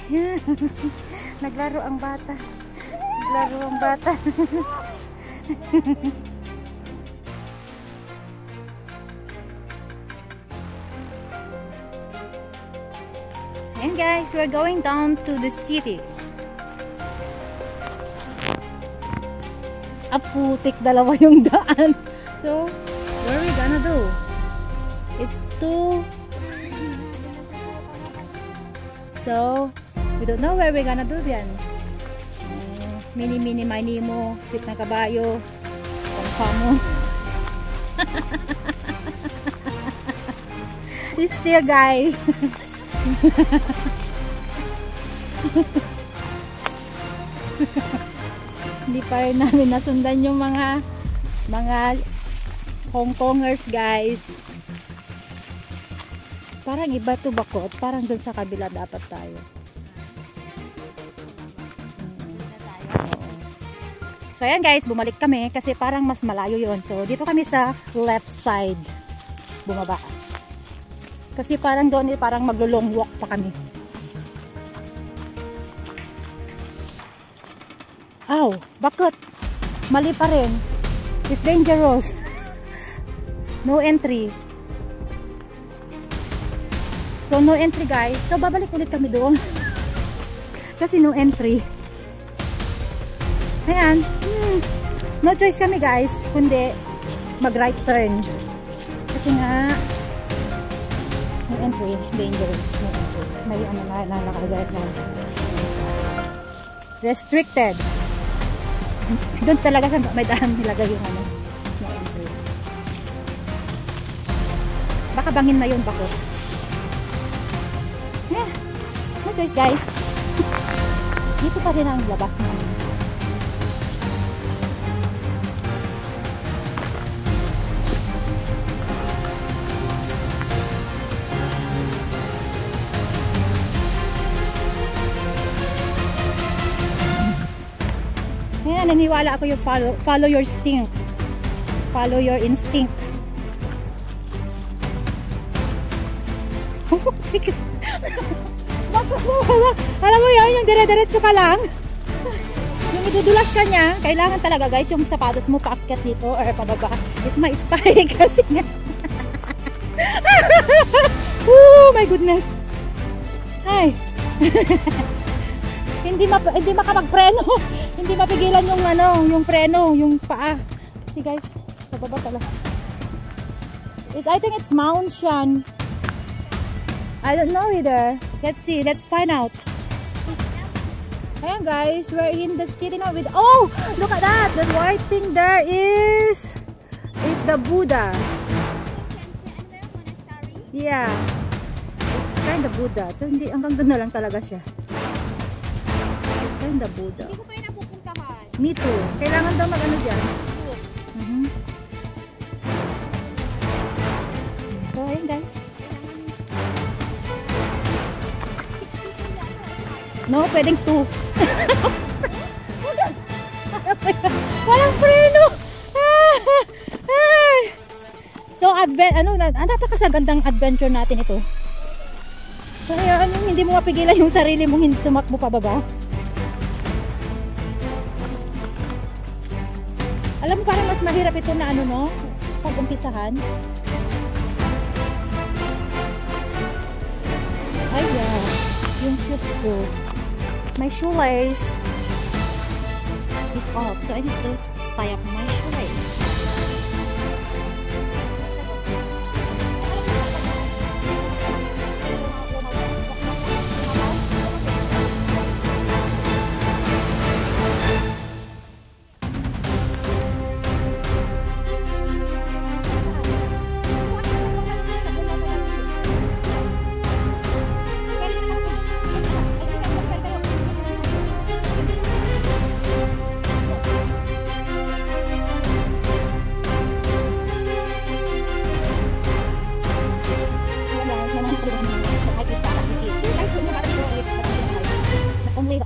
Yan. Naglaro ang bata. Naglaro ang bata. And guys, we're going down to the city. Aputik, dalawa yung daan. So, what are we gonna do? It's too... So, we don't know where we're gonna do yan. Mini mo, fit na kabayo, pangka mo. Still guys. Hindi pa rin namin nasundan yung mga Hong Kongers guys. Parang iba to Bakot, parang dun sa kabila dapat tayo. So ayan guys, bumalik kami kasi parang mas malayo yon. So dito kami sa left side bumaba. Kasi parang doon parang maglo-long walk pa kami. Aw, bakit? Mali pa rin. It's dangerous. No entry. So no entry guys. So babalik ulit kami doon. Kasi no entry. Ayan. No choice kami guys. Kundi mag right turn. Kasi nga no entry. Dangerous. No entry. May ano na nakalagay na. Restricted. Doon talaga sa may daan nilagay yung ano. No entry. Baka bangin na yun bako. Yeah. No choice guys. Dito pa rin ang labas namin. Ayan, naniwala ako yung follow your instinct. Follow your instinct. Oh my God. Alam mo yan, yung dire-diretso ka lang. Yung idudulas ka niya, kailangan talaga guys, yung sapatos mo paakyat dito or pababa is ma-spy kasi nga. Oh my goodness. Ay. hindi makapagpreno. Hindi mapigilan yung ano, yung preno, yung paa. See guys, pababa talaga. I think it's Mount Shan. I don't know either. Let's see, let's find out. Ayan guys, we're in the city now with, oh, look at that. The white thing there is the Buddha. Yeah. It's kind of Buddha. So hindi, hanggang doon na lang talaga siya. It's kind of Buddha. Hindi ko pa yun napupuntahan. Me too. Kailangan daw mag-ano dyan. So ayun guys. No, pwedeng 2. Walang preno. So, napakasagandang adventure natin ito. So, hindi mo mapigilan yung sarili mong hindi tumakbo pababa. Alam mo, parang mas mahirap ito na ano, no? Pag-umpisahan. Ay, yeah. Yung shoes ko. My shoelace is off. So I need to tie up my shoelace.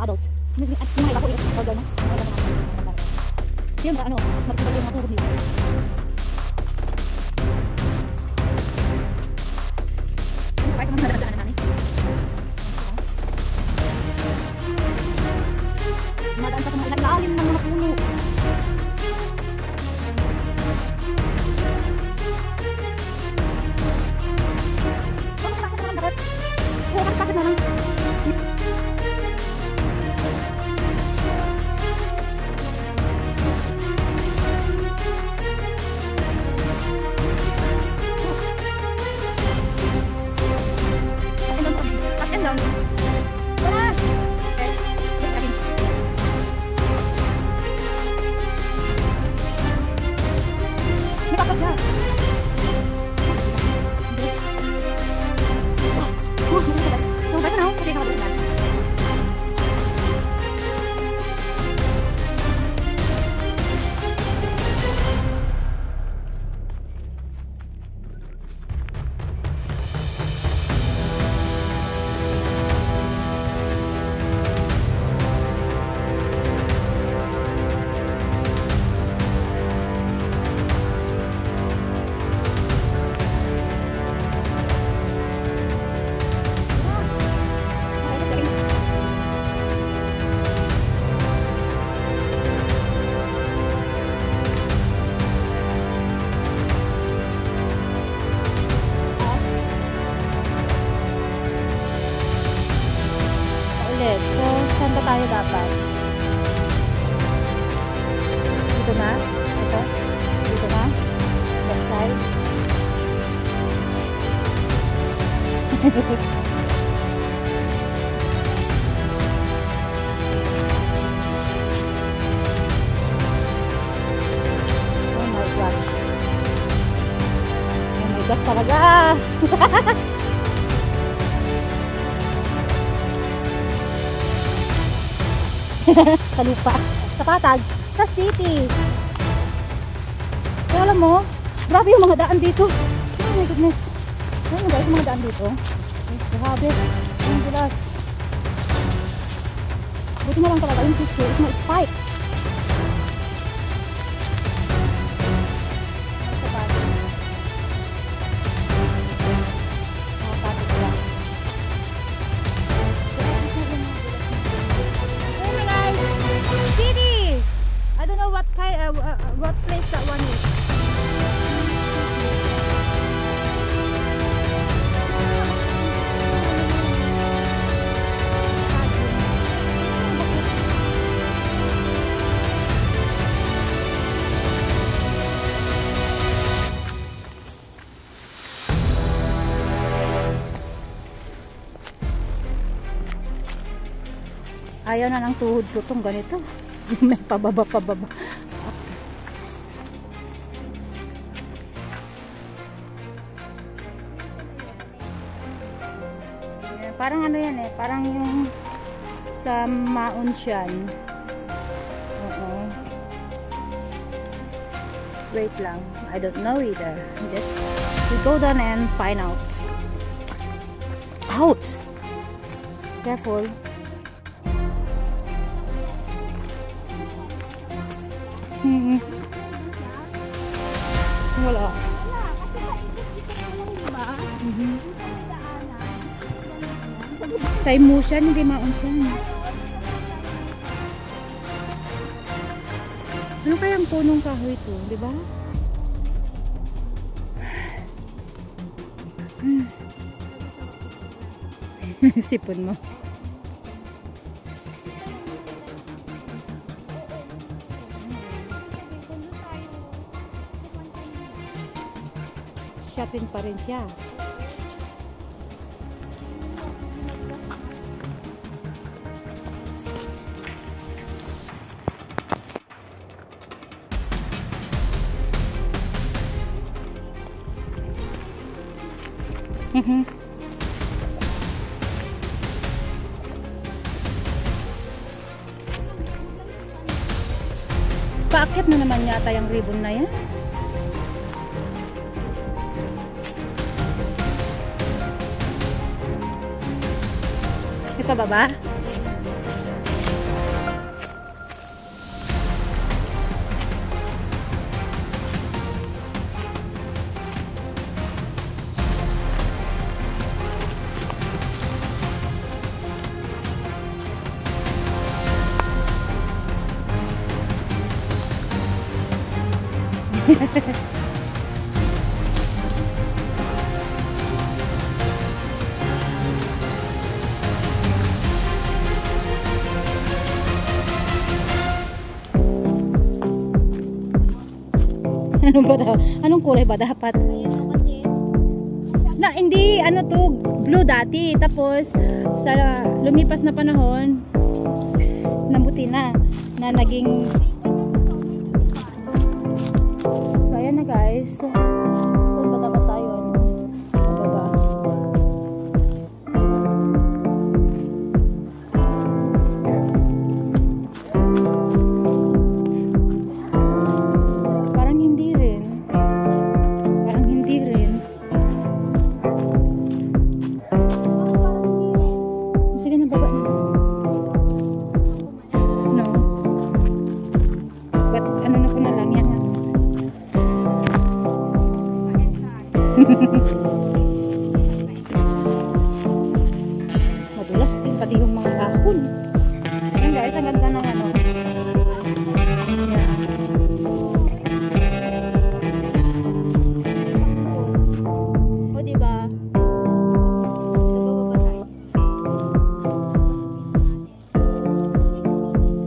Adults. Mga iba ko yung order na. Still ba ano? Magpapag yung matulog nila. Ano ba sa mga nadadaanan namin? So, bye for now. Kasi nakabalik na. So, saan ba tayo dapat? Dito na? Ito? Dito na? Left side? Oh my gosh. Oh my gosh talaga! Sa lupa, sa patag, sa city. Kaya alam mo, grabe yung mga daan dito. Oh my goodness. Ayan guys, mga daan dito. Guys, grabe. Ang gulas. Buti na lang talaga yung sister is may spike. What place that one is? Ayaw na ng tuhod ko itong ganito. May pababa. Parang ano yan eh, parang yung sa Maunsian. Wait lang, I don't know either. Just we go down and find out. Careful. Wala. Time mo siya, hindi Maunsian. Ano kayang punong kahoy ito, di ba? Sipon mo. Shopping pa rin siya. Paakit na naman yata yung ribbon na yan. Ito ba? Ano ba daw? Anong kulay ba dapat? Na hindi ano to, blue dati, tapos sa lumipas na panahon namuti na naging. So ayan na guys. Saan ba dapat tayo? Baba. madulas din pati yung mga dahon. Ayan guys, ang ganda ng ano. O diba? Sa baba ba tayo?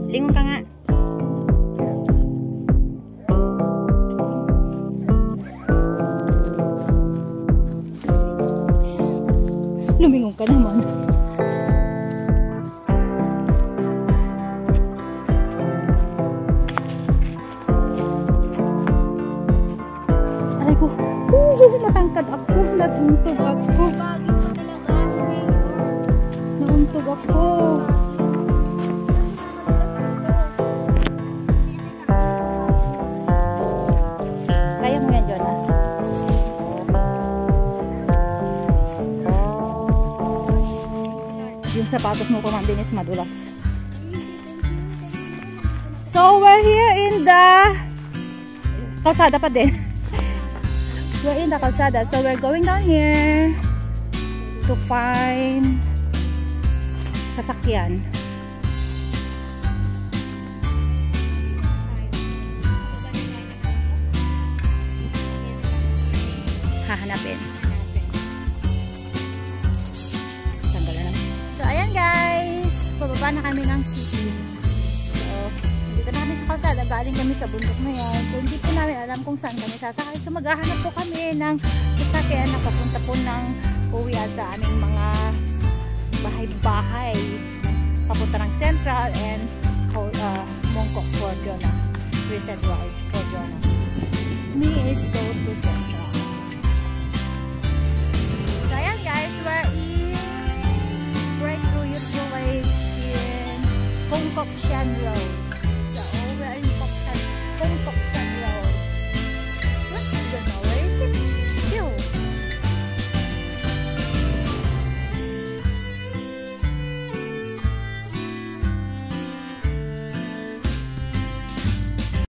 Lingon ka nga. Lumingon ka naman. Aray ko. Matangkad ako. Natuntog ako. Nauntog ako. Kaya mo yan, Jonah. Yung sapatos mo kumandin is madulas. So we're here in the kalsada pa din. We're in the kalsada. So we're going down here to find sasakyan. Hahanapin. Ayan guys, pababa na kami ng city. So, dito na kami sa kalsada. Galing kami sa bundok na yan. So, hindi po namin alam kung saan kami sasakay. So, maghahanap po kami ng sasakyan na papunta po ng uwian sa aming mga bahay-bahay. Papunta ng Central and Mongkok for Jonah. Reset Drive for Jonah. Me is go to Central. So, ayan guys, we're in Breakthrough Youth Village in Mongkok Shan Road.